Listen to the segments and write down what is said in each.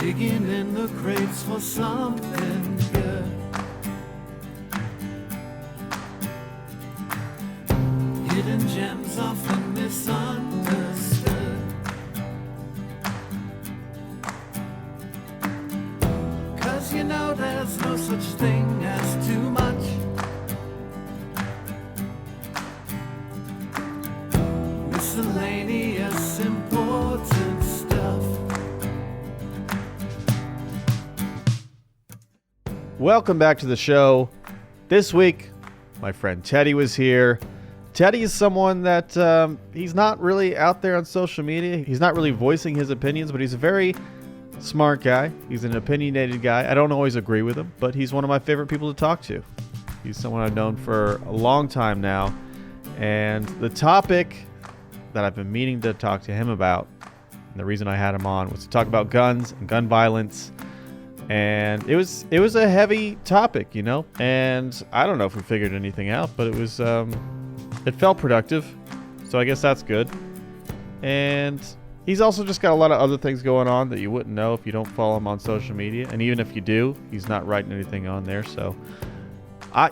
digging in the crates for something good. Hidden gems often misunderstood. 'Cause you know there's no such thing as too much. Miscellaneous important stuff. Welcome back to the show. This week, my friend Teddy was here. Teddy is someone that he's not really out there on social media. He's not really voicing his opinions, but he's a very smart guy. He's an opinionated guy. I don't always agree with him, but he's one of my favorite people to talk to. He's someone I've known for a long time now. And the topic that I've been meaning to talk to him about, and the reason I had him on, was to talk about guns and gun violence. And it was a heavy topic, you know, and I don't know if we figured anything out, but it was it felt productive, so I guess that's good. And he's also just got a lot of other things going on that you wouldn't know if you don't follow him on social media, and even if you do, he's not writing anything on there. So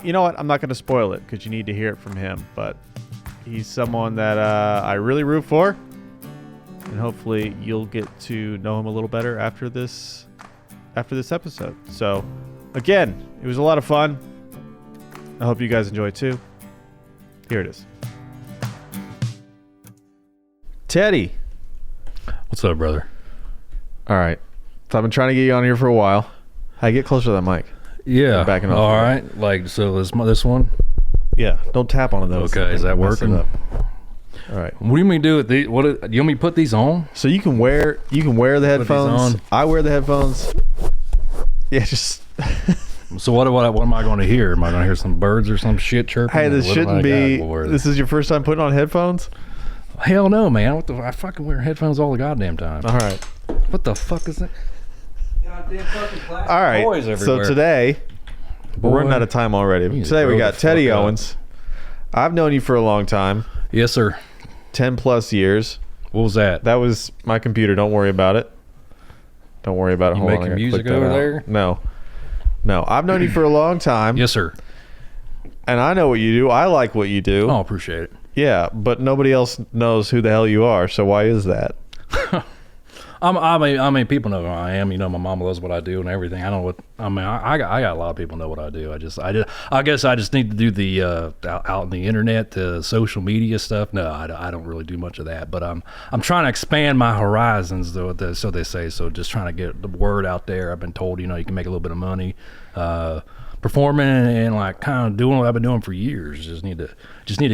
you know what, I'm not going to spoil it because you need to hear it from him, but he's someone that I really root for, and hopefully you'll get to know him a little better after this episode. So again, it was a lot of fun. I hope you guys enjoy it too. Here it is. Teddy. What's up, brother? All right. So I've been trying to get you on here for a while. Hey, get closer to that mic. Yeah. Backing off. All right. Like, so this one? Yeah. Don't tap on those. Okay. Is that working? All right. What do you mean do with these? Do you want me to put these on? So you can wear the headphones. I wear the headphones. Yeah, just. So what am I going to hear? Am I going to hear some birds or some shit chirping? Hey, this shouldn't be. This is your first time putting on headphones? Hell no, man. I fucking wear headphones all the goddamn time. All right. What the fuck is that? Goddamn fucking plastic all right. toys everywhere. So today, we're running out of time already. Today we got Teddy Owens. I've known you for a long time. Yes, sir. 10 plus years. What was that? That was my computer. Don't worry about it. Don't worry about it. You making music over there? No. I've known you for a long time. Yes, sir. And I know what you do. I like what you do. Oh, appreciate it. Yeah, but nobody else knows who the hell you are. So why is that? I mean, people know who I am. You know, my mom loves what I do and everything. I got a lot of people know what I do. I guess I just need to do the out in the internet, the social media stuff. No, I don't really do much of that. But I'm trying to expand my horizons, though. So they say. So just trying to get the word out there. I've been told, you know, you can make a little bit of money, performing and like kind of doing what I've been doing for years. Just need to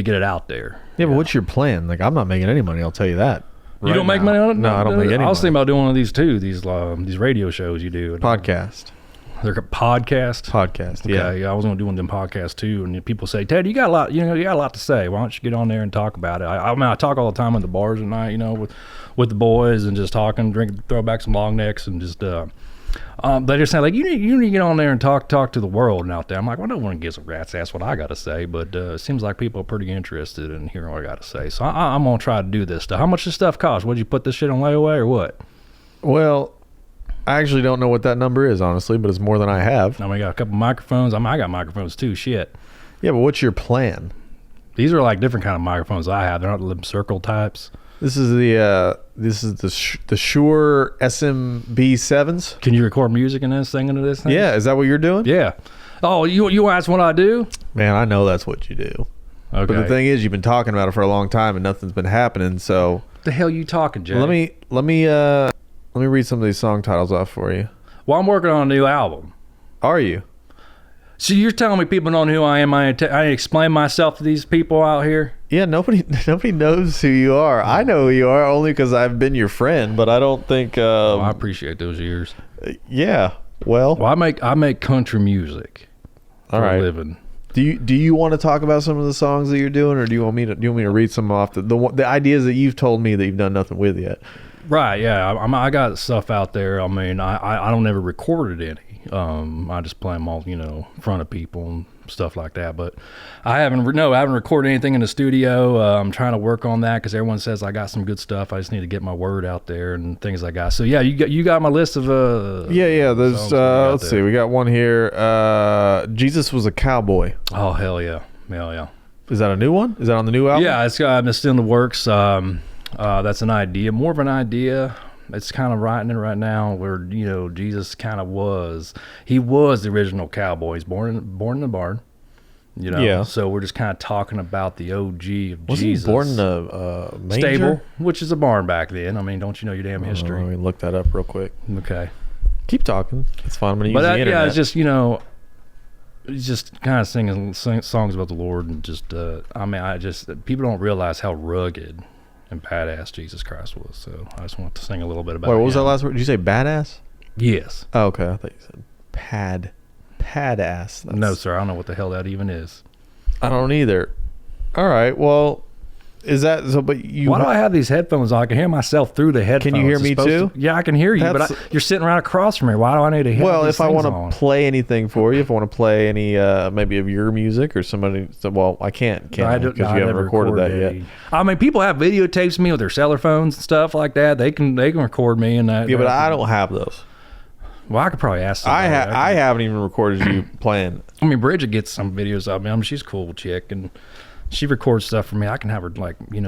get it out there. Yeah, but what's your plan? Like, I'm not making any money. I'll tell you that. You don't make money on it? No, I don't make any money. I was thinking about doing one of these too. These radio shows you do. Podcast. They're podcast. Podcast. Okay, yeah. I was going to do one of them podcasts too. And people say, Ted, you got a lot. You got a lot to say. Why don't you get on there and talk about it? I mean, I talk all the time at the bars at night. You know, with the boys and just talking, drinking, throw back some long necks and just. They just say like you need to get on there and talk to the world and out there. I'm like, well, I don't want to give some rat's ass what I got to say, but it seems like people are pretty interested in hearing what I got to say. So I'm gonna try to do this stuff. How much does stuff cost? Would you put this shit on layaway or what? Well, I actually don't know what that number is, honestly, but it's more than I have. I mean, I got a couple microphones. I got microphones too. Shit. Yeah, but what's your plan? These are like different kind of microphones I have. They're not the circle types. This is the Shure SMB7s. Can you record music in this thing into this thing? Yeah, is that what you're doing? Yeah. Oh, you ask what I do? Man, I know that's what you do. Okay. But the thing is, you've been talking about it for a long time and nothing's been happening. So what the hell you talking, Jay? Let me read some of these song titles off for you. Well, I'm working on a new album. Are you? So you're telling me people don't know who I am? I explain myself to these people out here? Yeah, nobody knows who you are. I know who you are only because I've been your friend, but I don't think. Well, I appreciate those years. Yeah. Well, I make country music for a living. Do you want to talk about some of the songs that you're doing, or do you want me to read some off the ideas that you've told me that you've done nothing with yet? Right, yeah. I got stuff out there. I mean, I don't ever recorded any. I just play them all, in front of people and stuff like that. But I haven't recorded anything in the studio. I'm trying to work on that because everyone says I got some good stuff. I just need to get my word out there and things like that. So yeah, you got my list of yeah. There's let's see, we got one here. Jesus was a cowboy. Oh hell yeah. Is that a new one? Is that on the new album? Yeah, it's in the works. That's an idea, more of an idea. It's kind of writing it right now where, Jesus kind of was the original cowboy. He's born in the barn, Yeah. So we're just kind of talking about the OG of Wasn't Jesus. he born in a manger? Stable, which is a barn back then. I mean, don't you know your damn history? Let me look that up real quick. Okay. Keep talking. It's fine. I'm going to use the internet. Yeah, it's just, he's just kind of singing songs about the Lord and just, people don't realize how rugged and badass Jesus Christ was. So I just want to sing a little bit about Wait, him. what was that last word? Did you say badass? Yes. Oh, okay. I thought you said padass. No, sir. I don't know what the hell that even is. I don't either. All right. Well, is that so? But you. Why do I have these headphones on? I can hear myself through the headphones. Can you hear me too? Yeah, I can hear you, but you're sitting right across from me. Why do I need to hear? Well, if I want to play anything for you, if I want to play any maybe of your music or somebody, well, I can't because you haven't recorded that yet. I mean, people have videotapes of me with their cellular phones and stuff like that. They can record me and that. Yeah, but I don't have those. Well, I could probably ask somebody. I haven't even recorded you playing. I mean, Bridget gets some videos of me. I mean, she's a cool chick and she records stuff for me. I can have her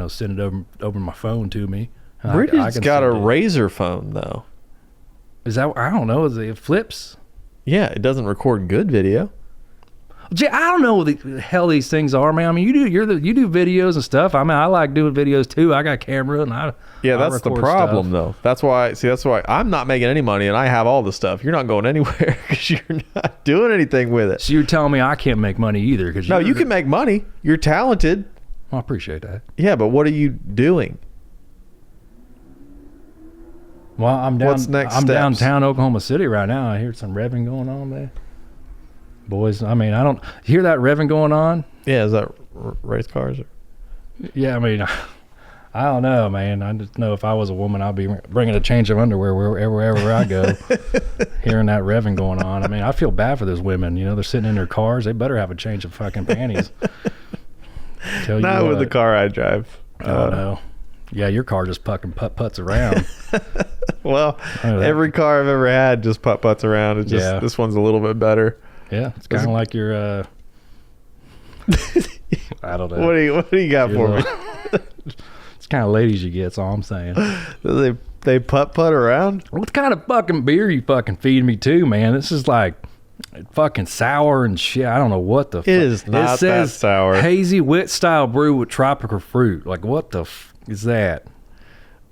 send it over my phone to me. Bridget's got a Razor phone though. Is that? I don't know. Is it flips? Yeah, it doesn't record good video. Jay, I don't know what the hell these things are, man. I mean, you do videos and stuff. I mean, I like doing videos too. I got a camera and that's the problem stuff. though. That's why I'm not making any money and I have all the stuff. You're not going anywhere because you're not doing anything with it. So you're telling me I can't make money either? Because no, you can make money. You're talented. Well, I appreciate that. Yeah, but what are you doing? Well, I'm downtown Oklahoma City right now. I hear some revving going on there. Boys, I mean, I don't hear that revving going on. Yeah, is that race cars? Or? Yeah, I mean, I don't know, man. I just know if I was a woman, I'd be bringing a change of underwear wherever I go. Hearing that revving going on. I mean, I feel bad for those women. They're sitting in their cars. They better have a change of fucking panties. Not with the car I drive. Oh, no. Yeah, your car just fucking putts around. Well, every car I've ever had just putts around. It's just this one's a little bit better. Yeah, it's kind of like your. I don't know. What do you got for me? It's kind of ladies you get. That's all I'm saying. They putt around. What kind of fucking beer you fucking feed me too, man? This is like fucking sour and shit. I don't know what the. It is not that sour. Hazy wit style brew with tropical fruit. Like what the is that?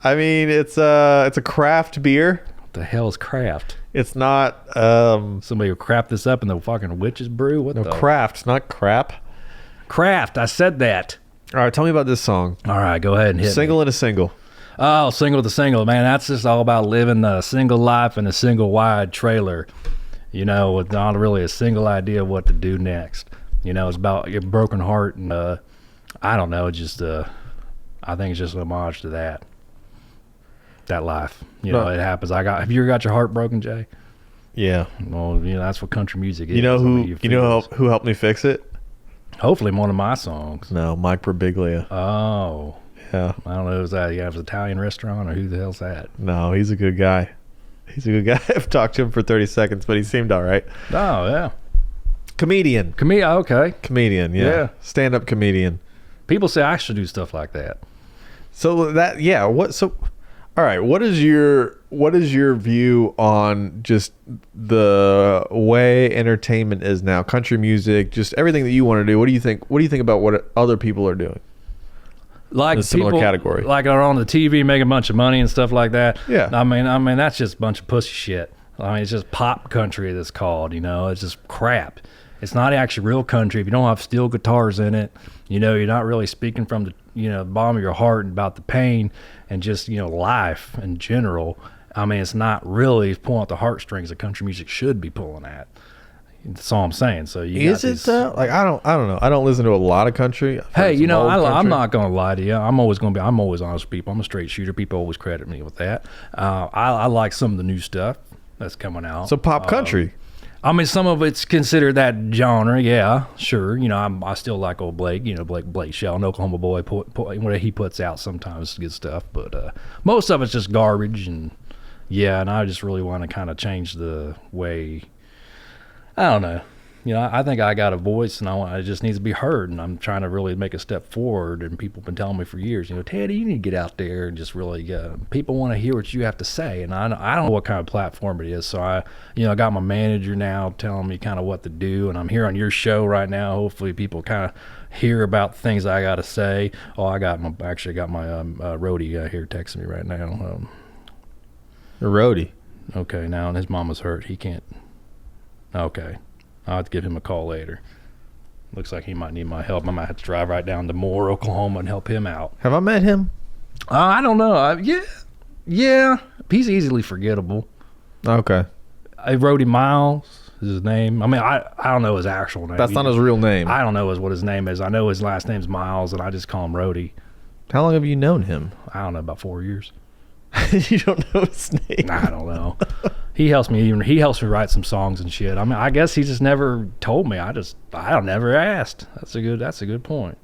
I mean, it's a craft beer. What the hell is craft? It's not. Somebody will crap this up in the fucking witch's brew. What the craft, not crap. Craft. I said that. All right, tell me about this song. All right, go ahead and hit Single me. and a single. Oh, single to single, man. That's just all about living a single life in a single wide trailer. With not really a single idea of what to do next. It's about your broken heart and I don't know. Just I think it's just an homage to that life. It happens. Have you ever got your heart broken, Jay? Yeah. Well, that's what country music is. Who helped me fix it? Hopefully one of my songs. No, Mike Birbiglia. Oh. Yeah. I don't know. Is that an Italian restaurant or who the hell's that? No, he's a good guy. I've talked to him for 30 seconds, but he seemed all right. Oh, yeah. Comedian. Okay. Comedian, yeah. Stand-up comedian. People say I should do stuff like that. So all right, what is your view on just the way entertainment is now? Country music, just everything that you want to do. What do you think about what other people are doing? Like in a similar category. Like are on the TV making a bunch of money and stuff like that. Yeah. I mean that's just a bunch of pussy shit. I mean it's just pop country that's called, it's just crap. It's not actually real country if you don't have steel guitars in it. You're not really speaking from the bottom of your heart about the pain and just life in general. I mean, it's not really pulling at the heartstrings that country music should be pulling at. That's all I'm saying. So you Is it like I don't know. I don't listen to a lot of country. I've heard Hey, you some know, old I'm country. not gonna lie to you. I'm always honest with people. I'm a straight shooter. People always credit me with that. I like some of the new stuff that's coming out. So pop country. I mean, some of it's considered that genre. Yeah, sure. You know, I still like old Blake. You know, Blake Shelton, Oklahoma boy. What he puts out sometimes is good stuff, but most of it's just garbage. And yeah, and I just really want to kind of change the way. I don't know. You know, I think I got a voice, and it just needs to be heard. And I'm trying to really make a step forward. And people have been telling me for years, you know, Teddy, you need to get out there and just really. People want to hear what you have to say, and I don't know what kind of platform it is. So I got my manager now telling me kind of what to do, and I'm here on your show right now. Hopefully, people kind of hear about the things I got to say. Oh, I got my roadie here texting me right now. A roadie. Okay, now and his mama's hurt. He can't. Okay. I'll have to give him a call later. Looks like he might need my help. I might have to drive right down to Moria, Oklahoma and help him out. Have I met him? I don't know. Yeah. He's easily forgettable. Okay. I wrote him Miles is his name. I mean, I don't know his actual name. That's not his real name. I don't know what his name is. I know his last name's Miles, and I just call him Rhodey. How long have you known him? I don't know, about 4 years. You don't know his name? I don't know. He helps me write some songs and shit. I mean, I guess he just never told me. I never asked. That's a good point.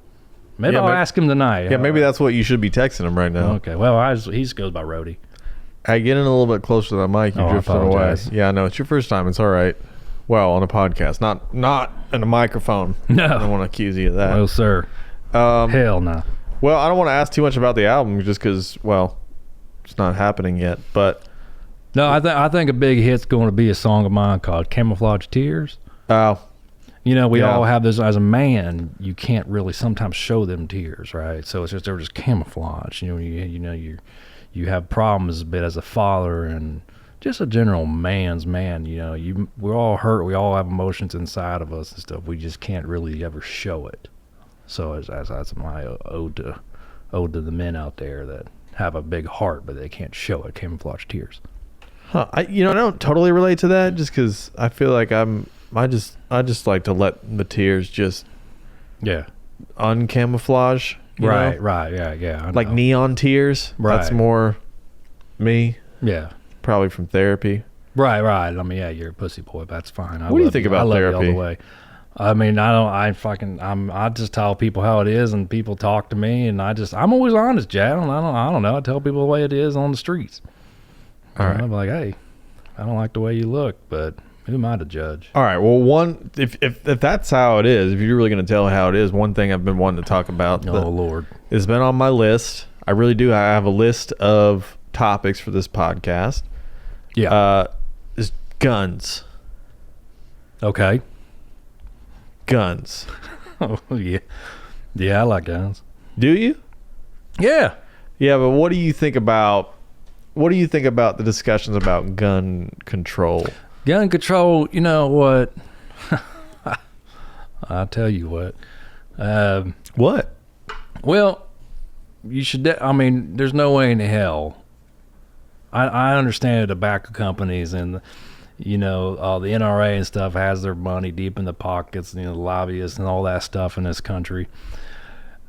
Maybe I'll ask him tonight. Yeah, maybe that's what you should be texting him right now. Okay. Well, he just goes by Rhodey. Hey, get in a little bit closer to that mic. You drifted away. Yeah, no, it's your first time. It's all right. Well, on a podcast, not in a microphone. No. I don't want to accuse you of that. No, sir. Hell no. Well, I don't want to ask too much about the album just because, well, it's not happening yet. But no, I think a big hit's going to be a song of mine called "Camouflage Tears." Oh, you know, we all have this. As a man, you can't really sometimes show them tears, right? So they're just camouflage. You know, you have problems a bit as a father and just a general man's man. You know, we're all hurt. We all have emotions inside of us and stuff. We just can't really ever show it. So that's my ode to the men out there that have a big heart, but they can't show it. Camouflage tears. huh. I don't totally relate to that just because I feel like I just like to let the tears just uncamouflage. Right, yeah. Like neon tears. Right. That's more me. Yeah. Probably from therapy. Right. I mean, yeah, you're a pussy boy, but that's fine. What do you think about I love you therapy? all the way. I mean, I just tell people how it is, and people talk to me, and I'm always honest, Jad. I don't know. I tell people the way it is on the streets. All right. I'm like, hey, I don't like the way you look, but who am I to judge? All right. Well, if that's how it is, if you're really going to tell how it is, one thing I've been wanting to talk about. Oh Lord, it's been on my list. I really do. I have a list of topics for this podcast. Yeah. Is guns. Okay. Guns. Oh yeah. Yeah, I like guns. Do you? Yeah. Yeah, but what do you think about the discussions about gun control? Gun control, you know what? I'll tell you what. What? Well, you should. There's no way in hell. I understand the tobacco companies and all the NRA and stuff has their money deep in the pockets, the lobbyists and all that stuff in this country.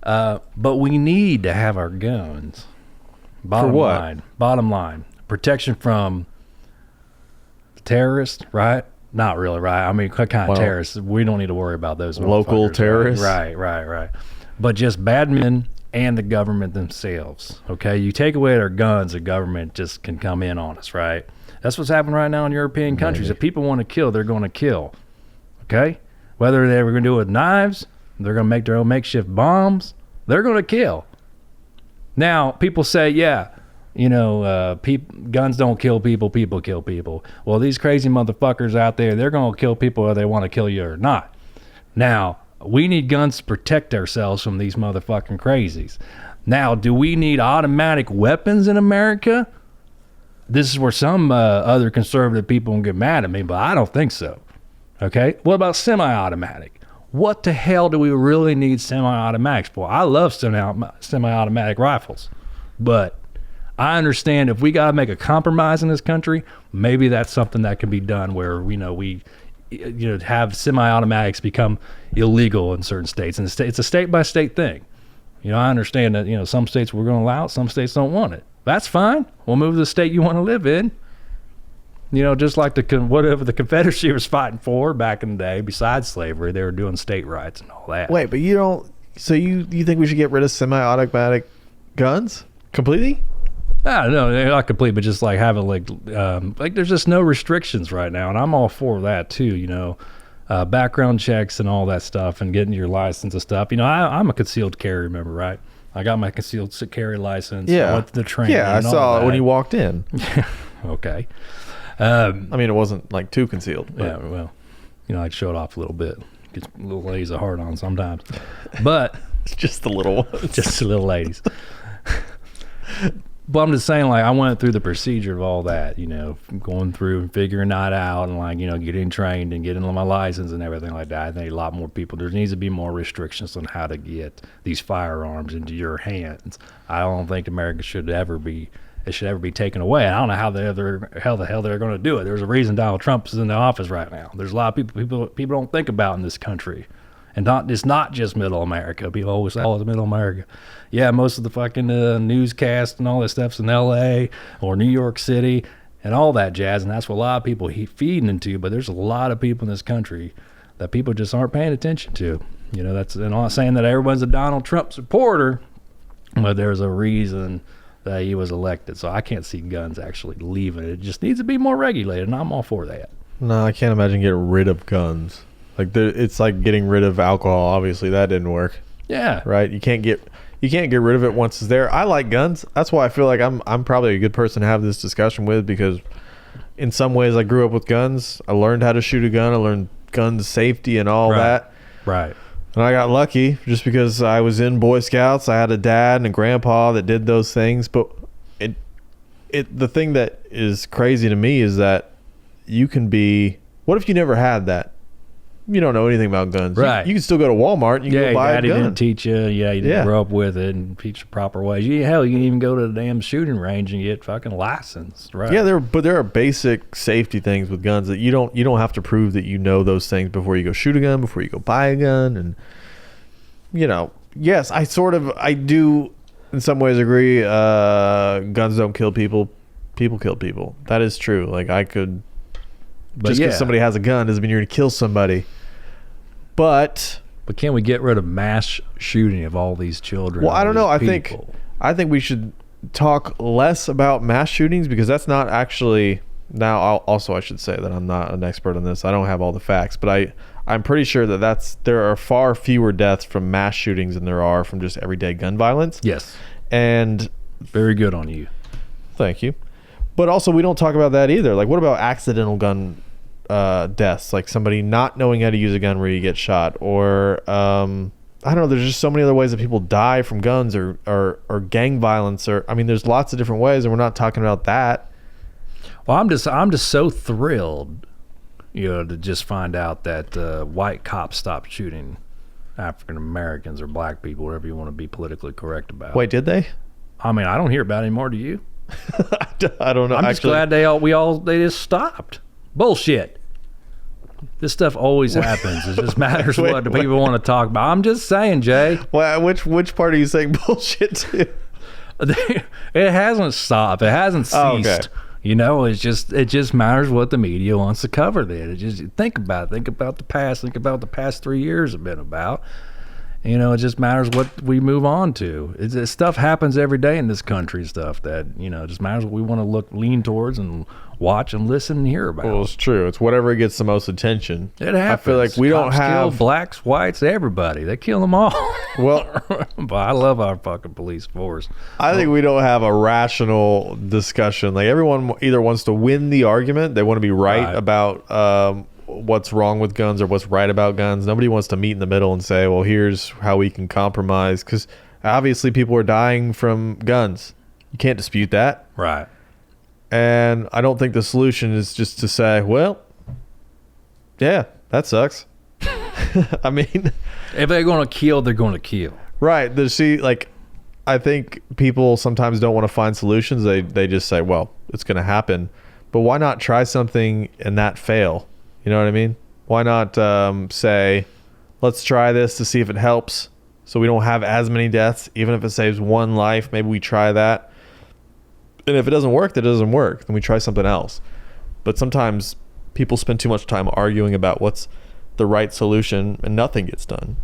But we need to have our guns. Bottom For what? line. Bottom line. Protection from terrorists, right? Not really, right? I mean, what kind of terrorists? We don't need to worry about those. Local terrorists? Right. But just bad men and the government themselves, okay? You take away their guns, the government just can come in on us, right? That's what's happening right now in European countries. If people want to kill, they're going to kill, okay? Whether they were going to do it with knives, they're going to make their own makeshift bombs, they're going to kill. Now, people say, guns don't kill people, people kill people. Well, these crazy motherfuckers out there, they're going to kill people whether they want to kill you or not. Now, we need guns to protect ourselves from these motherfucking crazies. Now, do we need automatic weapons in America? This is where some other conservative people will get mad at me, but I don't think so. Okay? What about semi-automatic? What the hell do we really need semi-automatics for? I love semi-automatic rifles, but I understand if we got to make a compromise in this country, maybe that's something that can be done where, have semi-automatics become illegal in certain states, and it's a state-by-state thing. I understand that some states we're going to allow it, some states don't want it. That's fine. We'll move to the state you want to live in. Just like whatever the Confederacy was fighting for back in the day, besides slavery, they were doing state rights and all that. Wait, but you don't. So you think we should get rid of semi-automatic guns completely? I don't know, not complete, but just like have it like there's just no restrictions right now, and I'm all for that too. Background checks and all that stuff, and getting your license and stuff. I'm a concealed carry member, right? I got my concealed carry license. Yeah, I went to the training. Yeah, I saw it when you walked in. Okay. I mean, it wasn't like too concealed. But. Yeah, well, I'd show it off a little bit. Gets little ladies a hard on sometimes, but just the little ones, just the little ladies. But I'm just saying, like, I went through the procedure of all that, going through and figuring that out, and like, getting trained and getting my license and everything like that. I think a lot more people. There needs to be more restrictions on how to get these firearms into your hands. I don't think America should ever be taken away. I don't know how the hell they're going to do it. There's a reason Donald Trump is in the office right now. There's a lot of people don't think about in this country, and it's not just Middle America. People always say, "Oh, it's Middle America." Yeah, most of the fucking newscast and all that stuff's in L.A. or New York City and all that jazz, and that's what a lot of people feeding into. But there's a lot of people in this country that people just aren't paying attention to. And I'm not saying that everyone's a Donald Trump supporter, but there's a reason that he was elected. So I can't see guns actually leaving. It just needs to be more regulated, and I'm all for that. No, I can't imagine getting rid of guns. Like it's like getting rid of alcohol. Obviously, that didn't work. Yeah. Right. You can't get rid of it once it's there. I like guns. That's why I feel like I'm probably a good person to have this discussion with, because in some ways I grew up with guns. I learned how to shoot a gun. I learned gun safety and all that. Right. And I got lucky just because I was in Boy Scouts. I had a dad and a grandpa that did those things. But the thing that is crazy to me is that you can be. What if you never had that? You don't know anything about guns. Right. You can still go to Walmart and you can go buy a gun. Daddy didn't teach you. Yeah, you didn't grow up with it and teach the proper ways. Hell, you can even go to the damn shooting range and get fucking licensed. Right. Yeah, there are basic safety things with guns that you don't have to prove that you know those things before you go shoot a gun, before you go buy a gun. And yes, I do in some ways agree. Guns don't kill people. People kill people. That is true. Like just because somebody has a gun doesn't mean you're going to kill somebody. But can we get rid of mass shooting of all these children? Well, I don't know. I think we should talk less about mass shootings, because that's not actually. Now, I should say that I'm not an expert on this. I don't have all the facts, but I'm pretty sure that there are far fewer deaths from mass shootings than there are from just everyday gun violence. Yes. And very good on you. Thank you. But also, we don't talk about that either. Like, what about accidental gun deaths, like somebody not knowing how to use a gun where you get shot, or I don't know, there's just so many other ways that people die from guns, or gang violence, or there's lots of different ways, and we're not talking about that. Well, I'm just so thrilled to just find out that white cops stopped shooting African Americans or black people, whatever you want to be politically correct about. Wait, did they? I don't hear about it anymore. Do you? I don't know. I'm just glad they just stopped. Bullshit. This stuff always happens. It just matters what the people want to talk about. I'm just saying, Jay. Well, which part are you saying bullshit to? It hasn't stopped. It hasn't ceased. Oh, okay. It just matters what the media wants to cover. Then it just think about the past. Think about the past 3 years have been about. It just matters what we move on to. Stuff happens every day in this country, stuff that, it just matters what we want to lean towards and watch and listen and hear about. Well, it's true. It's whatever gets the most attention. It happens. I feel like we don't have... kill blacks, whites, everybody. They kill them all. Well... But I love our fucking police force. I think we don't have a rational discussion. Like, everyone either wants to win the argument, they want to be right about... what's wrong with guns or what's right about guns. Nobody wants to meet in the middle and say, well, here's how we can compromise, because obviously people are dying from guns. You can't dispute that. Right. And I don't think the solution is just to say, well, yeah, that sucks. If they're going to kill, they're going to kill. Right. I think people sometimes don't want to find solutions. They just say, well, it's going to happen. But why not try something and that fail? You know what I mean? Why not say, let's try this to see if it helps so we don't have as many deaths, even if it saves one life. Maybe we try that. And if it doesn't work, then it doesn't work. Then we try something else. But sometimes people spend too much time arguing about what's the right solution and nothing gets done.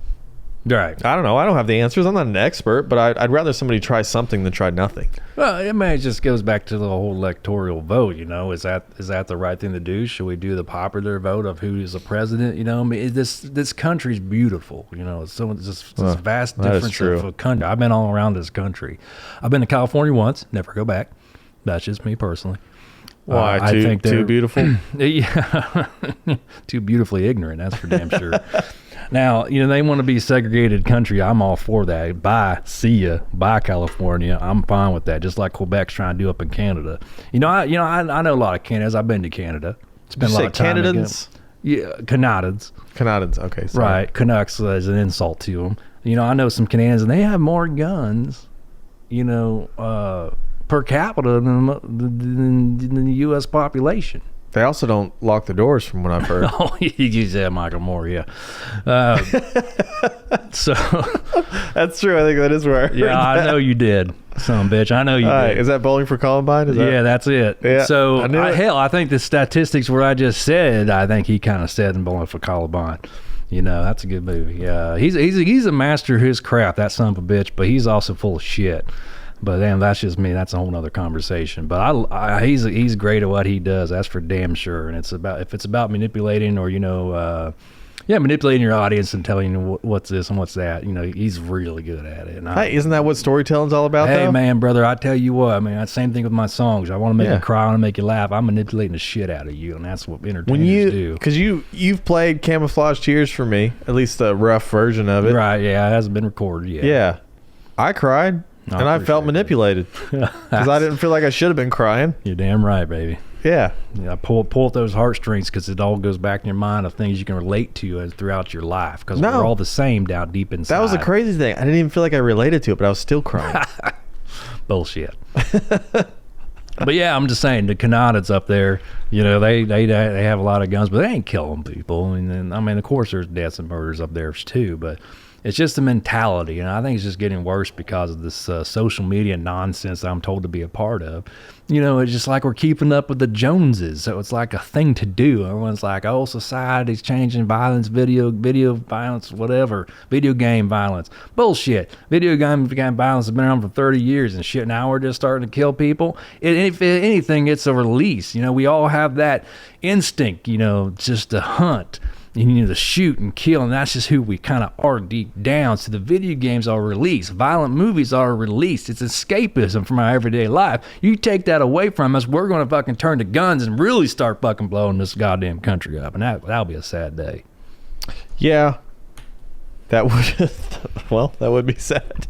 Right. I don't know. I don't have the answers. I'm not an expert, but I'd rather somebody try something than try nothing. Well, it just goes back to the whole electoral vote. Is that the right thing to do? Should we do the popular vote of who is the president? I mean, this country's beautiful. It's this vast difference of a country. I've been all around this country. I've been to California once. Never go back. That's just me personally. Why? I think too beautiful? Yeah, too beautifully ignorant. That's for damn sure. Now, they want to be a segregated country. I'm all for that. Bye. See ya. Bye, California. I'm fine with that. Just like Quebec's trying to do up in Canada. I know a lot of Canadians. I've been to Canada. It's been a lot of time. Canadians? Yeah, Canadians. Canadians. Okay. Sorry. Right. Canucks is an insult to them. I know some Canadians, and they have more guns, per capita than the U.S. population. They also don't lock the doors, from what I've heard. Oh, you said Michael Moria. So that's true. I think that is where I heard that. I know you did, son of a bitch. I know you did. Is that Bowling for Columbine? That's it. Yeah, so I think the statistics where I just said, I think he kind of said in Bowling for Columbine. That's a good movie. Yeah, he's a master of his craft, that son of a bitch, but he's also full of shit. But damn, that's just me. That's a whole nother conversation. But he's great at what he does. That's for damn sure. And if it's about manipulating or manipulating your audience and telling you what's this and what's that. He's really good at it. And isn't that what storytelling's all about? Hey, though? Man, brother, I tell you what. I mean, that's the same thing with my songs. I want to make you cry. I want to make you laugh. I'm manipulating the shit out of you, and that's what entertainers do. Because you've played Camouflage Tears for me, at least a rough version of it. Right? Yeah, it hasn't been recorded yet. Yeah, I cried. And I felt manipulated because I didn't feel like I should have been crying. You're damn right, baby. Yeah. Pull at those heartstrings because it all goes back in your mind of things you can relate to throughout your life because we're all the same down deep inside. That was the crazy thing. I didn't even feel like I related to it, but I was still crying. Bullshit. But yeah, I'm just saying the Canadians up there, they have a lot of guns, but they ain't killing people. And of course, there's deaths and murders up there too, but it's just the mentality, and I think it's just getting worse because of this social media nonsense I'm told to be a part of. It's just like we're keeping up with the Joneses, so it's like a thing to do. Everyone's like, oh, society's changing, violence, video violence, whatever, video game violence. Bullshit. Video game violence has been around for 30 years and shit. Now we're just starting to kill people. If anything, it's a release. We all have that instinct, just to hunt. To shoot and kill, and that's just who we kind of are deep down. So the video games are released. Violent movies are released. It's escapism from our everyday life. You take that away from us, we're going to fucking turn to guns and really start fucking blowing this goddamn country up, and that'll be a sad day. Yeah. That would be sad.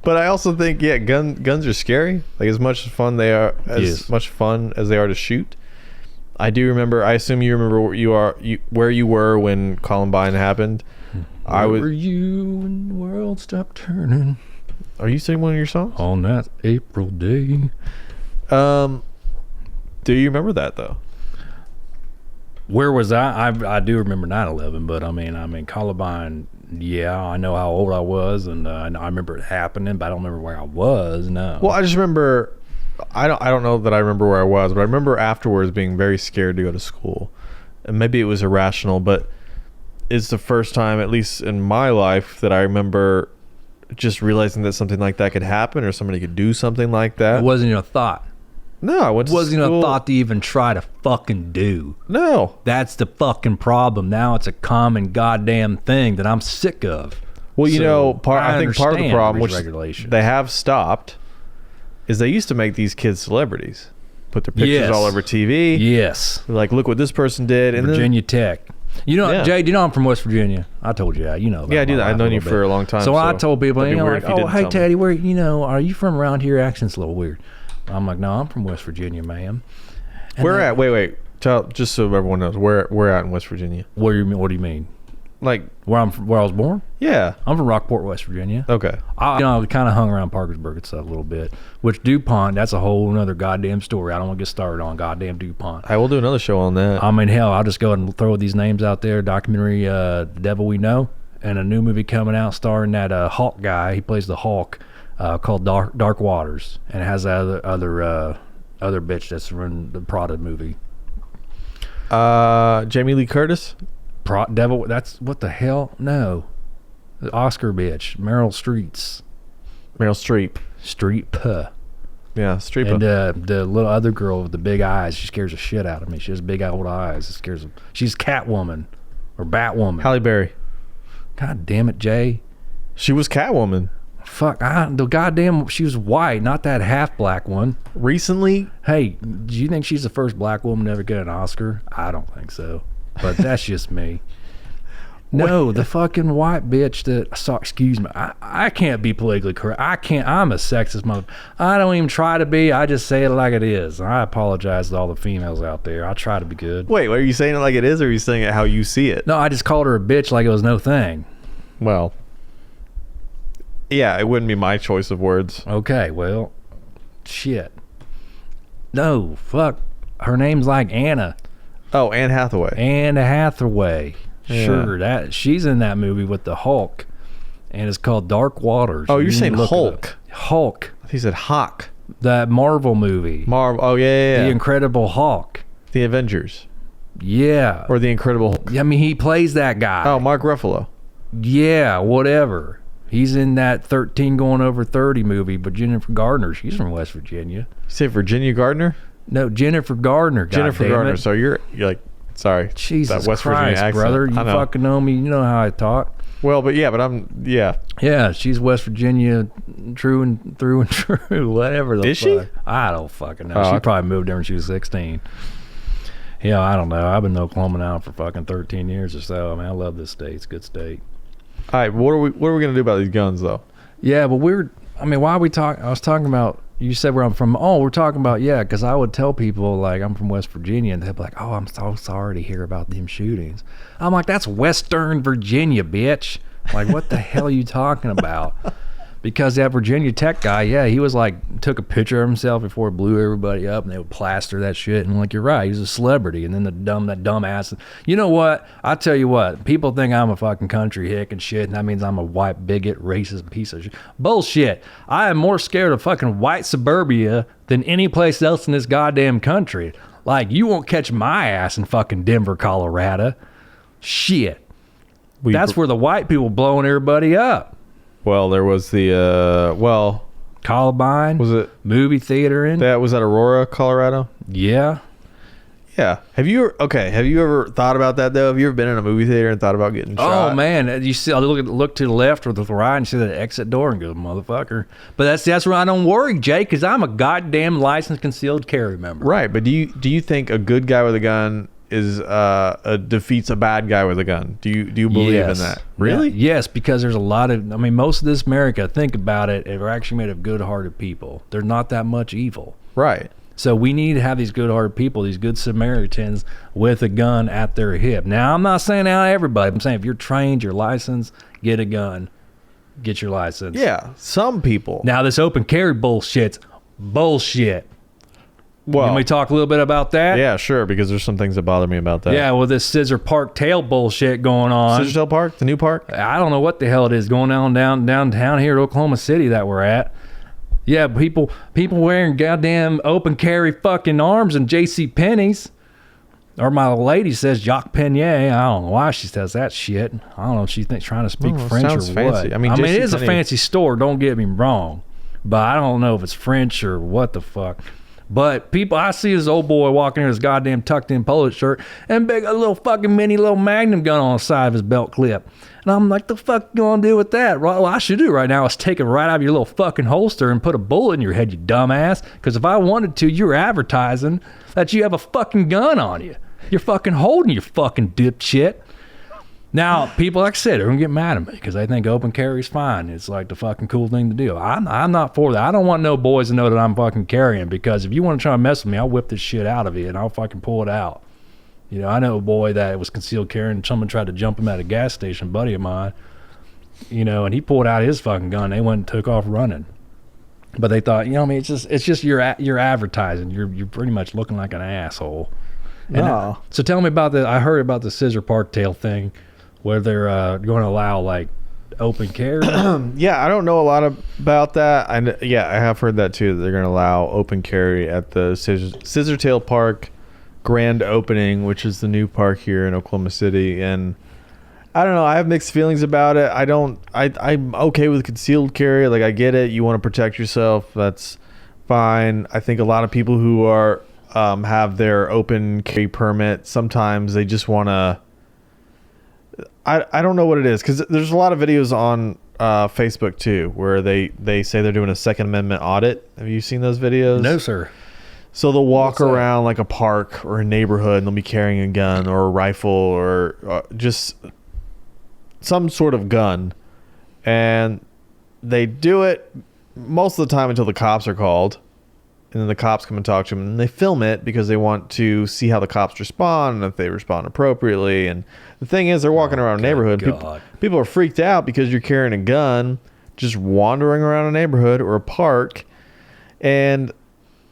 But I also think, guns are scary. Like as much fun they are as they are to shoot. I do remember. I assume you remember where you were when Columbine happened. Where were you when the world stopped turning? Are you singing one of your songs on that April day? Do you remember that though? Where was I? I do remember 9/11, but I mean Columbine. Yeah, I know how old I was, and I remember it happening, but I don't remember where I was. No. Well, I just remember. I don't know that I remember where I was, but I remember afterwards being very scared to go to school. And maybe it was irrational, but it's the first time, at least in my life, that I remember just realizing that something like that could happen or somebody could do something like that. It wasn't a thought. No, I went to wasn't school. a thought to even try to fucking do. No. That's the fucking problem. Now it's a common goddamn thing that I'm sick of. Well, I think part of the problem, which they have stopped, is they used to make these kids celebrities, put their pictures all over TV. Yes. Like, look what this person did. And Virginia Tech. Jay, do you know I'm from West Virginia? I told you, you know. Yeah, I do that. I've known you for a long time. So I told people, like, oh, hey, Teddy, where, are you from around here? Accent's a little weird. I'm like, no, I'm from West Virginia, ma'am. Wait, just so everyone knows, where at in West Virginia? What do you mean? Like, Where I was born? yeah. I'm from Rockport, West Virginia. Okay. I kind of hung around Parkersburg and stuff a little bit. Which DuPont, that's a whole another goddamn story. I don't want to get started on goddamn DuPont. I will do another show on that. I mean, hell, I'll just go ahead and throw these names out there. Documentary, The Devil We Know, and a new movie coming out starring that Hawk guy. He plays the Hawk, called Dark Waters, and it has that other bitch that's run the Prada movie. Jamie Lee Curtis. Devil. That's what the hell? No, the Oscar bitch, Meryl Streep. Streep. Yeah, Streep. And the little other girl with the big eyes, she scares the shit out of me. She has big old eyes. It scares them. She's Catwoman or Batwoman. Halle Berry. God damn it, Jay. She was Catwoman. Fuck, the goddamn, she was white, not that half black one. Recently? Hey, do you think she's the first black woman to ever get an Oscar? I don't think so, but that's just me. No, the fucking white bitch that saw, excuse me, I can't be politically correct. I'm a sexist mother. I don't even try to be. I just say it like it is. I apologize to all the females out there. I try to be good. Wait, are you saying it like it is, or are you saying it how you see it? No, I just called her a bitch like it was no thing. Well, yeah, it wouldn't be my choice of words. Okay, well, shit. No, fuck. Her name's like Anna. Oh, Anne Hathaway. Anna Hathaway. Yeah. Sure, she's in that movie with the Hulk, and it's called Dark Waters. Oh, you're You saying can look it Hulk. up. Hulk. He said Hawk. That Marvel movie. Marvel. Oh, yeah. The Incredible Hulk. The Avengers. Yeah. Or the Incredible Hulk. I mean, he plays that guy. Oh, Mark Ruffalo. Yeah, whatever. He's in that 13 going over 30 movie, but Jennifer Gardner, she's from West Virginia. You say Virginia Gardner? No, Jennifer Gardner. Jennifer Gardner. So you're like, sorry. Jesus that West Christ, Virginia accent. brother. You I know. fucking know me. You know how I talk. Well, but yeah. Yeah, she's West Virginia through and true. Whatever the Is fuck. she? I don't fucking know. Oh, She okay. probably moved there when she was 16. Yeah, I don't know. I've been in Oklahoma now for fucking 13 years or so. I mean, I love this state. It's a good state. All right, what are we gonna do about these guns though? Yeah, but why are we talking? I was talking about, you said where I'm from. Oh, we're talking about, yeah, because I would tell people, like, I'm from West Virginia, and they'd be like, oh, I'm so sorry to hear about them shootings. I'm like, that's Western Virginia, bitch. Like, what the hell are you talking about? Because that Virginia Tech guy, yeah, he was like, took a picture of himself before it blew everybody up, and they would plaster that shit. And like, you're right, he's a celebrity. And then that dumbass. You know what? I tell you what, people think I'm a fucking country hick and shit, and that means I'm a white bigot, racist piece of shit. Bullshit. I am more scared of fucking white suburbia than any place else in this goddamn country. Like, you won't catch my ass in fucking Denver, Colorado. Shit. That's where the white people blowing everybody up. Well, there was the Columbine. was it movie theater in? that was at Aurora, Colorado? Yeah. Yeah. Have you ever thought about that though? Have you ever been in a movie theater and thought about getting shot? Oh man, you see, I look to the left or the right and see that exit door and go, motherfucker. But that's where I don't worry, Jay, because I'm a goddamn licensed concealed carry member. Right, but do you think a good guy with a gun is defeats a bad guy with a gun? Do you believe in that? Really? Yeah. Yes, because there's a lot of, I mean, most of this America, think about it, are actually made of good-hearted people. There's not that much evil. Right. So we need to have these good-hearted people, these good Samaritans with a gun at their hip. Now, I'm not saying out everybody. I'm saying if you're trained, you're licensed, get a gun, get your license. Yeah, some people. Now, this open carry bullshit's bullshit. Well, Can we talk a little bit about that? yeah, sure, because there's some things that bother me about that. Yeah, well, this Scissor Park tail bullshit going on. Scissor Tail Park, the new park. I don't know what the hell it is going on downtown here at Oklahoma City that we're at. Yeah, people wearing goddamn open carry fucking arms and J.C. Penney's. Or my lady says Jacques Penier. I don't know why she says that shit. I don't know if she's trying to speak French or sounds what. fancy. I mean, it J.C. is a Penney- fancy store, don't get me wrong. But I don't know if it's French or what the fuck. But I see this old boy walking in his goddamn tucked in polo shirt and a little fucking mini little magnum gun on the side of his belt clip. And I'm like, the fuck you gonna do with that? Well, I should do right now is take it right out of your little fucking holster and put a bullet in your head, you dumbass. Because if I wanted to, you're advertising that you have a fucking gun on you. You're fucking holding your fucking dipshit. Now, people, like I said, are going to get mad at me because they think open carry is fine. It's like the fucking cool thing to do. I'm not for that. I don't want no boys to know that I'm fucking carrying, because if you want to try to mess with me, I'll whip this shit out of you and I'll fucking pull it out. You know, I know a boy that was concealed carry, and someone tried to jump him at a gas station, a buddy of mine. You know, and he pulled out his fucking gun. They went and took off running. But they thought, you know, what I mean, it's just your advertising. You're pretty much looking like an asshole. And so tell me about I heard about the Scissor Park tail thing, where they're going to allow like open carry. Yeah, I don't know a lot about that. I have heard that too. That they're going to allow open carry at the Scissortail Park grand opening, which is the new park here in Oklahoma City. And I don't know. I have mixed feelings about it. I'm okay with concealed carry. Like, I get it. You want to protect yourself. That's fine. I think a lot of people who are have their open carry permit, sometimes they just want to. I don't know what it is, because there's a lot of videos on Facebook too where they say they're doing a Second Amendment audit. Have you seen those videos? No, sir. So they'll walk around like a park or a neighborhood, and they'll be carrying a gun or a rifle or just some sort of gun, and they do it most of the time until the cops are called, and then the cops come and talk to them, and they film it because they want to see how the cops respond and if they respond appropriately. And the thing is, they're walking around a neighborhood. People are freaked out because you're carrying a gun, just wandering around a neighborhood or a park. And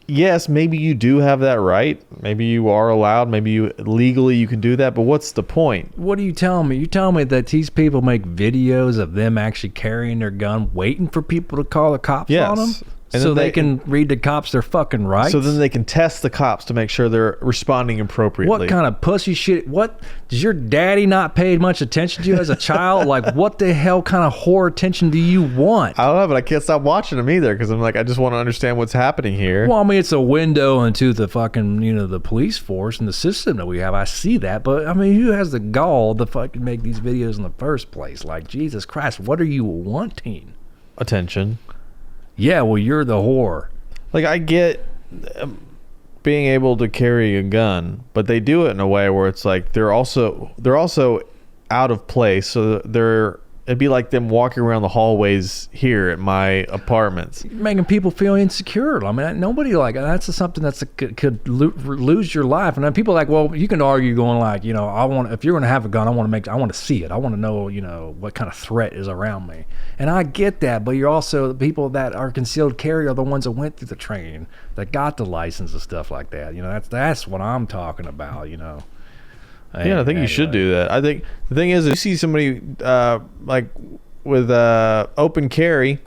yes, maybe you do have that right. Maybe you are allowed. Maybe legally you can do that. But what's the point? What are you telling me? You telling me that these people make videos of them actually carrying their gun, waiting for people to call the cops on them? And so they can read the cops their fucking rights? So then they can test the cops to make sure they're responding appropriately. What kind of pussy shit? What? Does your daddy not pay much attention to you as a child? Like, what the hell kind of whore attention do you want? I don't know, but I can't stop watching them either, because I'm like, I just want to understand what's happening here. Well, I mean, it's a window into the fucking, you know, the police force and the system that we have. I see that. But, I mean, who has the gall to fucking make these videos in the first place? Like, Jesus Christ, what are you wanting? Attention. Yeah, well, you're the whore. Like, I get being able to carry a gun, but they do it in a way where it's like they're also out of place. So it'd be like them walking around the hallways here at my apartments, making people feel insecure. I mean, nobody that's something could lose your life. And then people are like, well, you can argue going like, you know, if you're going to have a gun, I want to see it. I want to know, you know, what kind of threat is around me. And I get that, but you're also, the people that are concealed carry are the ones that went through the training, that got the license and stuff like that. You know, that's what I'm talking about, you know. Yeah, I think you should do that. I think the thing is, if you see somebody like with open carry,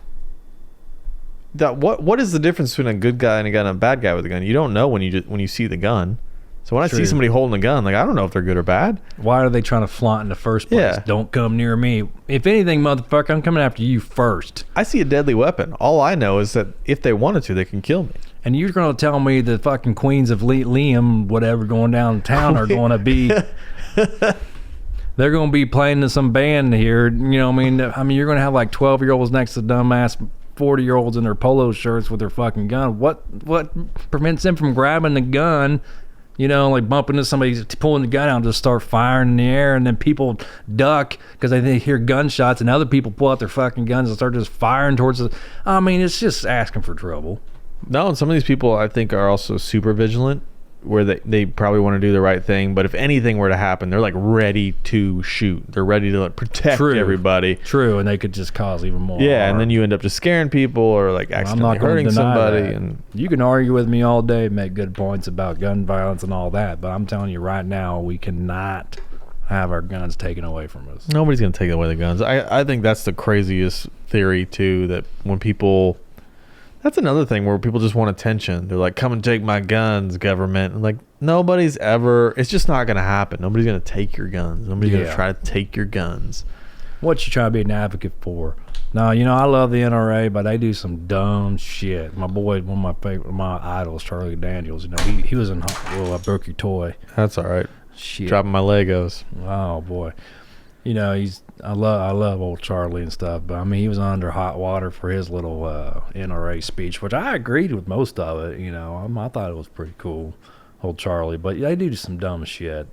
that what is the difference between a good guy and a bad guy with a gun? You don't know when you see the gun. So when I see somebody holding a gun, like, I don't know if they're good or bad. Why are they trying to flaunt in the first place? Yeah. Don't come near me. If anything, motherfucker, I'm coming after you first. I see a deadly weapon. All I know is that if they wanted to, they can kill me. And you're going to tell me the fucking queens of Liam, whatever, going downtown are going to be... They're going to be playing to some band here. You know what I mean? You're going to have like 12-year-olds next to dumbass 40-year-olds in their polo shirts with their fucking gun. What prevents them from grabbing the gun, you know, like bumping into somebody, pulling the gun out and just start firing in the air, and then people duck because they hear gunshots, and other people pull out their fucking guns and start just firing towards the... I mean, it's just asking for trouble. No, and some of these people, I think, are also super vigilant, where they probably want to do the right thing, but if anything were to happen, they're like ready to shoot. They're ready to like protect everybody. True, and they could just cause even more harm. harm. And then you end up just scaring people or like accidentally hurting somebody. And you can argue with me all day, make good points about gun violence and all that, but I'm telling you right now, we cannot have our guns taken away from us. Nobody's going to take away the guns. I think that's the craziest theory too, that when people... That's another thing where people just want attention. They're like, come and take my guns, government. And like, nobody's ever... It's just not going to happen. Nobody's going to take your guns. Nobody's going to try to take your guns. What you trying to be an advocate for? No, you know, I love the NRA, but they do some dumb shit. My boy, one of my idols, Charlie Daniels, you know, he was in... Well, I broke your toy. That's all right. Shit. Dropping my Legos. Oh, boy. You know, I love old Charlie and stuff, but I mean, he was under hot water for his little NRA speech, which I agreed with most of it. You know, I thought it was pretty cool, old Charlie. But they do some dumb shit.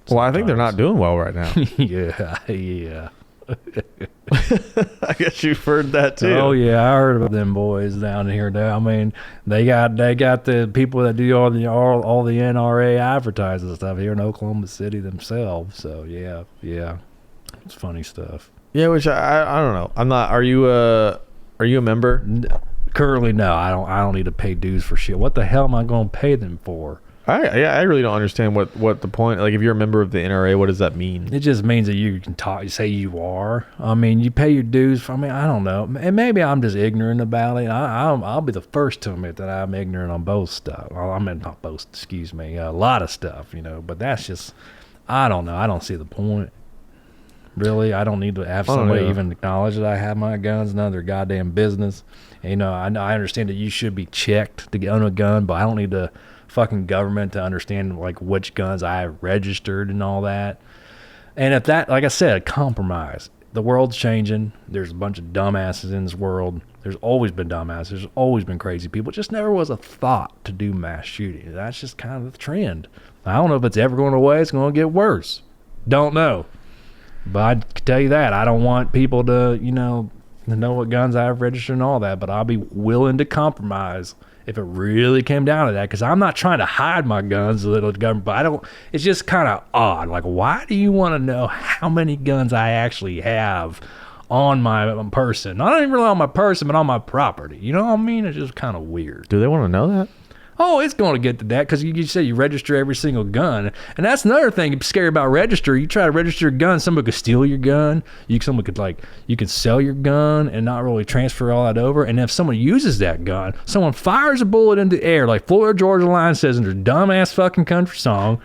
Well, I think they're not doing well right now. yeah. I guess you've heard that too. Oh yeah, I heard about them boys down here. Now, I mean, they got the people that do all the NRA advertising stuff here in Oklahoma City themselves. So yeah, it's funny stuff. Yeah, which I don't know. I'm not. Are you a member? Currently, no. I don't need to pay dues for shit. What the hell am I going to pay them for? I really don't understand what the point. Like, if you're a member of the NRA, what does that mean? It just means that you can talk. You say you are. I mean, you pay your dues. I mean, I don't know. And maybe I'm just ignorant about it. I'll be the first to admit that I'm ignorant on both stuff. Well, I mean, not both. Excuse me. A lot of stuff, But that's just. I don't know. I don't see the point. Really, I don't need to have somebody even acknowledge that I have my guns. None of their goddamn business. And, I understand that you should be checked to own a gun, but I don't need the fucking government to understand like which guns I have registered and all that. And if that, like I said, compromise. The world's changing. There's a bunch of dumbasses in this world. There's always been dumbasses. There's always been crazy people. It just never was a thought to do mass shooting. That's just kind of the trend. I don't know if it's ever going away. It's going to get worse. Don't know. But I can tell you that. I don't want people to, to know what guns I have registered and all that, but I'll be willing to compromise if it really came down to that, because I'm not trying to hide my guns to the government, but it's just kind of odd. Like, why do you want to know how many guns I actually have on my person? Not even really on my person, but on my property. You know what I mean? It's just kind of weird. Do they want to know that? Oh, it's going to get to that because you say you register every single gun. And that's another thing scary about register. You try to register a gun, somebody could steal your gun. You can sell your gun and not really transfer all that over. And if someone uses that gun, someone fires a bullet into the air, like Florida Georgia Line says in their dumbass fucking country song.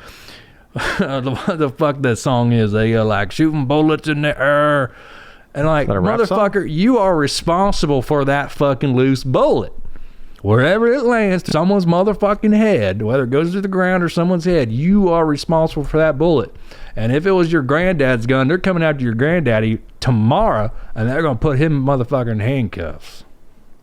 What the fuck that song is? They like shooting bullets in the air. And like, motherfucker, you are responsible for that fucking loose bullet. Wherever it lands, someone's motherfucking head, whether it goes to the ground or someone's head, you are responsible for that bullet. And if it was your granddad's gun, they're coming after your granddaddy tomorrow, and they're going to put him in motherfucking handcuffs.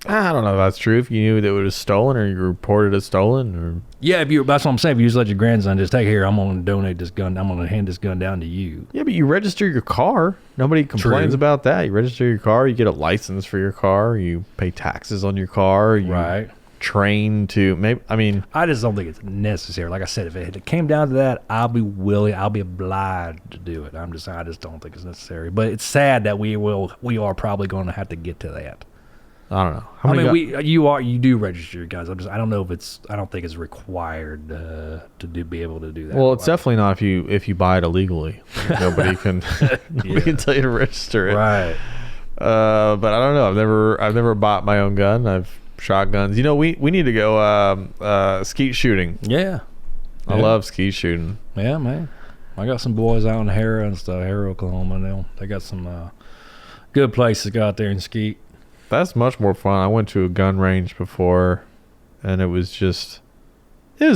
I don't know if that's true. If you knew that it was stolen or you reported it stolen, or yeah, that's what I'm saying. If you just let your grandson just take here, I'm going to donate this gun. I'm going to hand this gun down to you. Yeah, but you register your car. Nobody complains about that. You register your car. You get a license for your car. You pay taxes on your car. You train to maybe. I mean, I just don't think it's necessary. Like I said, if it came down to that, I'll be willing. I'll be obliged to do it. I just don't think it's necessary. But it's sad that we are probably going to have to get to that. I don't know. You do register your guns. I don't know if I don't think it's required to be able to do that. Well, it's definitely not if you buy it illegally. Nobody can can tell you to register it. Right. But I don't know. I've never bought my own gun. I've shot guns. We need to go skeet shooting. Yeah. I love skeet shooting. Yeah, man. I got some boys out in Harrah and stuff, Harrah, Oklahoma. They got some good places to go out there and skeet. That's much more fun. I went to a gun range before, and it was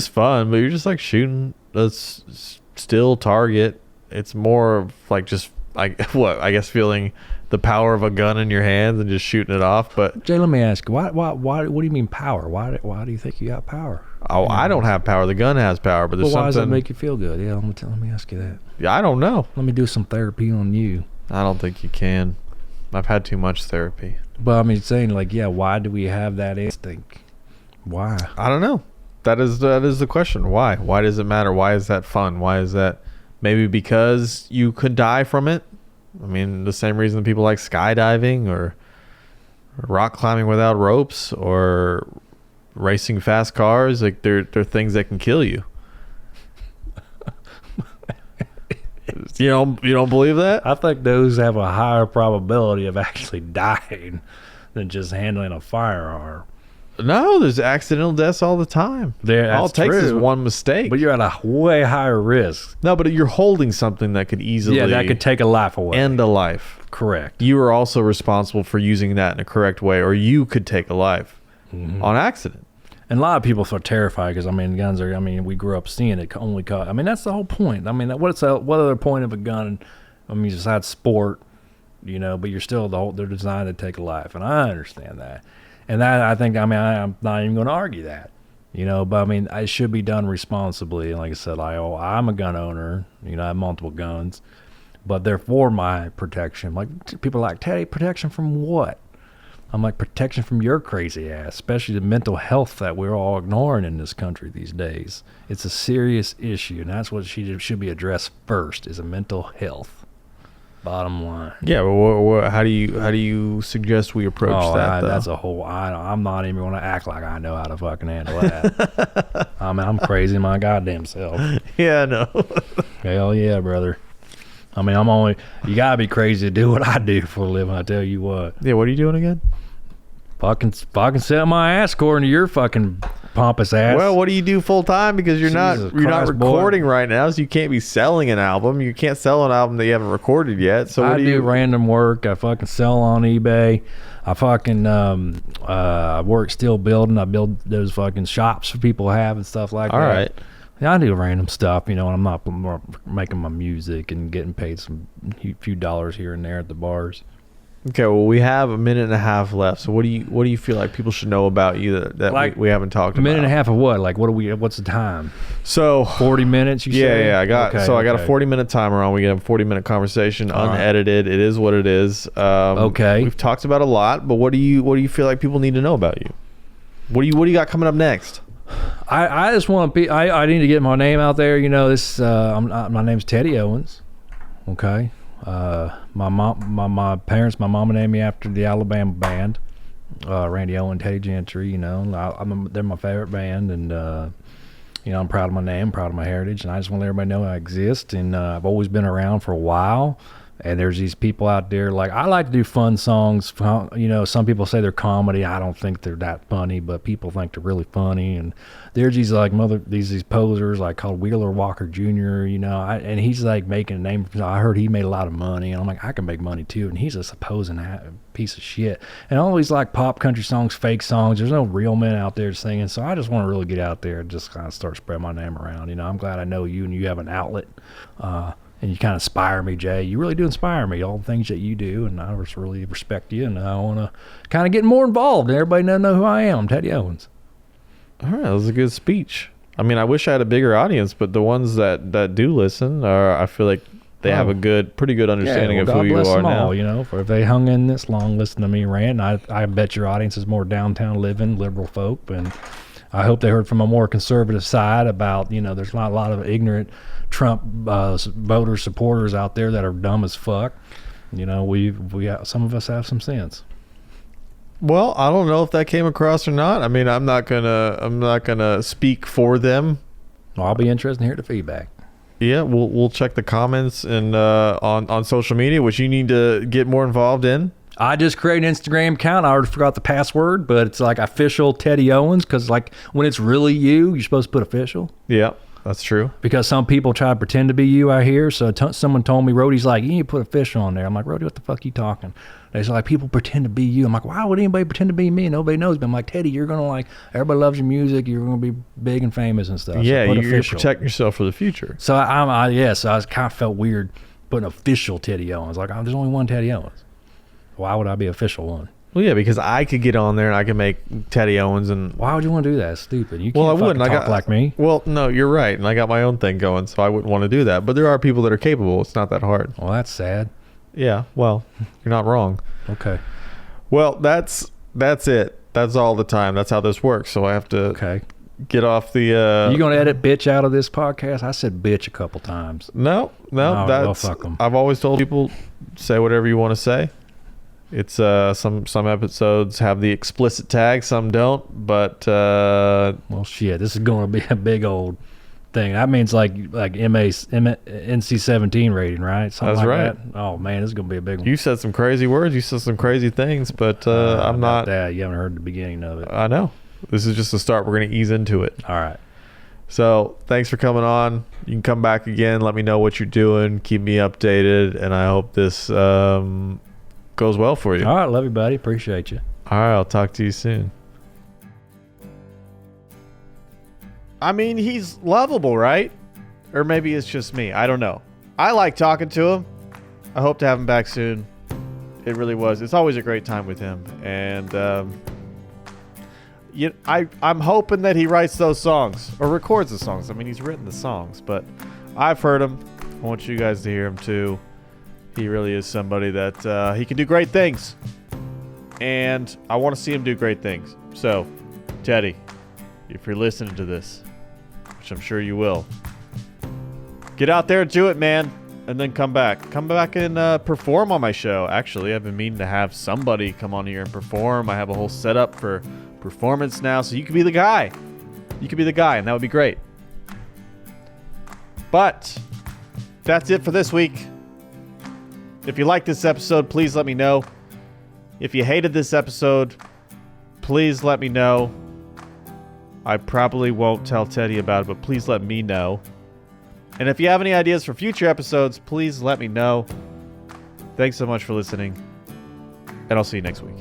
fun, but you're just like shooting a still target. It's more of like just I guess feeling the power of a gun in your hands and just shooting it off. But Jay, let me ask you, why? What do you mean power? Why do you think you got power? Oh, I don't have power. The gun has power, but there's something. Why does that make you feel good? Yeah, let me ask you that. Yeah, I don't know. Let me do some therapy on you. I don't think you can. I've had too much therapy. But I mean, saying like, yeah, why do we have that instinct? Why? I don't know. That is the question. Why? Why does it matter? Why is that fun? Why is that? Maybe because you could die from it. I mean, the same reason people like skydiving or rock climbing without ropes or racing fast cars. Like they're things that can kill you. You don't believe that? I think those have a higher probability of actually dying than just handling a firearm. No, there's accidental deaths all the time. All it takes is one mistake. But you're at a way higher risk. No, but you're holding something that could easily that could take a life away. End a life. Correct. You are also responsible for using that in a correct way, or you could take a life on accident. And a lot of people are terrified because, I mean, guns are, I mean, we grew up seeing it only cause, I mean, that's the whole point. I mean, what other point of a gun, I mean, besides sport, but you're still they're designed to take a life. And I understand that. And that, I think, I mean, I'm not even going to argue that, but I mean, it should be done responsibly. And like I said, I'm a gun owner, I have multiple guns. but they're for my protection. Like, people are like, Teddy, protection from what? I'm like, protection from your crazy ass, especially the mental health that we're all ignoring in this country these days. It's a serious issue, and that's what should be addressed first, is a mental health. Bottom line. Yeah, but how do you suggest we approach that? Though? That's a whole. I'm not even going to act like I know how to fucking handle that. I mean, I'm crazy my goddamn self. Yeah, I know. Hell yeah, brother. I mean, you gotta be crazy to do what I do for a living. I tell you what. Yeah, what are you doing again? Fucking sell my ass according to your fucking pompous ass. Well, what do you do full time? Because you're not recording boy. right now, so you can't be selling an album. You can't sell an album that you haven't recorded yet. So I do random work. I fucking sell on eBay. I fucking I work steel building. I build those fucking shops for people to have and stuff like that. All right. Yeah, I do random stuff, and I'm not making my music and getting paid some few dollars here and there at the bars. Okay, well, we have a minute and a half left. So what do you feel like people should know about you that like, we haven't talked about? A minute and a half of what? Like, what's the time? So 40 minutes, you say? Yeah, I got a 40-minute timer on. We get a 40-minute conversation, unedited. Right. It is what it is. Okay. We've talked about a lot, but what do you feel like people need to know about you? What do you got coming up next? I just want to be. I need to get my name out there. This. My name's Teddy Owens. Okay. My parents, my mama named me after the Alabama band, Randy Owen, Teddy Gentry. They're my favorite band, and I'm proud of my name, proud of my heritage, and I just want to let everybody know I exist. And I've always been around for a while. And there's these people out there, like, I like to do fun songs. Some people say they're comedy. I don't think they're that funny, but people think they're really funny. And there's these these posers like called Wheeler Walker Jr. And he's like making a name. I heard he made a lot of money, and I'm like, I can make money too. And he's a supposing piece of shit. And all these like pop country songs, fake songs. There's no real men out there singing. So I just want to really get out there and just kind of start spreading my name around. I'm glad I know you and you have an outlet. And you kind of inspire me, Jay. You really do inspire me, all the things that you do, and I just really respect you, and I want to kind of get more involved, and everybody doesn't know who I am. I'm Teddy Owens. All right, that was a good speech. I mean, I wish I had a bigger audience, but the ones that do listen I feel like they have a pretty good understanding of who you are now. For if they hung in this long listening to me rant, I bet your audience is more downtown living, liberal folk, and I hope they heard from a more conservative side about, there's not a lot of ignorant Trump voter supporters out there that are dumb as fuck. Some of us have some sense. Well, I don't know if that came across or not. I mean, I'm not gonna speak for them. Well, I'll be interested to hear the feedback. Yeah, we'll check the comments and on social media, which you need to get more involved in. I just created an Instagram account. I already forgot the password, but it's like official Teddy Owens, because like when it's really you're supposed to put official. Yeah, that's true. Because some people try to pretend to be you, I hear. So someone told me, Rhodey's like, you need to put official on there. I'm like, Rhodey, what the fuck are you talking? They say like, people pretend to be you. I'm like, why would anybody pretend to be me? Nobody knows me. I'm like, Teddy, you're gonna everybody loves your music. You're gonna be big and famous and stuff. Yeah, so you're protecting yourself for the future. So so I kind of felt weird putting official Teddy Owens. Like, there's only one Teddy Owens. Why would I be official one? Well, yeah, because I could get on there and I can make Teddy Owens and. Why would you want to do that? It's stupid. You can't I wouldn't. talk like me. Well, no, you're right, and I got my own thing going, so I wouldn't want to do that. But there are people that are capable. It's not that hard. Well, that's sad. Yeah. Well, you're not wrong. Okay. Well, that's it. That's all the time. That's how this works. So I have to get off the. You gonna edit bitch out of this podcast? I said bitch a couple times. No. That's. Well, fuck 'em. I've always told people, say whatever you want to say. It's some episodes have the explicit tag, some don't. But well, shit, this is going to be a big old thing. That means like NC-17 rating, right? Something that's like right. That. Oh man, this is going to be a big one. You said some crazy words. You said some crazy things, but I'm not. That you haven't heard the beginning of it. I know. This is just the start. We're going to ease into it. All right. So thanks for coming on. You can come back again. Let me know what you're doing. Keep me updated, and I hope this goes well for you. All right, love you, buddy. Appreciate you. All right, I'll talk to you soon. I mean, he's lovable, right? Or maybe it's just me. I don't know. I like talking to him. I hope to have him back soon. It really was. It's always a great time with him. And I'm hoping that he writes those songs or records the songs. I mean, he's written the songs, but I've heard them. I want you guys to hear them too. He really is somebody that he can do great things. And I want to see him do great things. So, Teddy, if you're listening to this, which I'm sure you will, get out there and do it, man. And then come back. Come back and perform on my show. Actually, I've been meaning to have somebody come on here and perform. I have a whole setup for performance now, so you could be the guy. You could be the guy, and that would be great. But that's it for this week. If you liked this episode, please let me know. If you hated this episode, please let me know. I probably won't tell Teddy about it, but please let me know. And if you have any ideas for future episodes, please let me know. Thanks so much for listening, and I'll see you next week.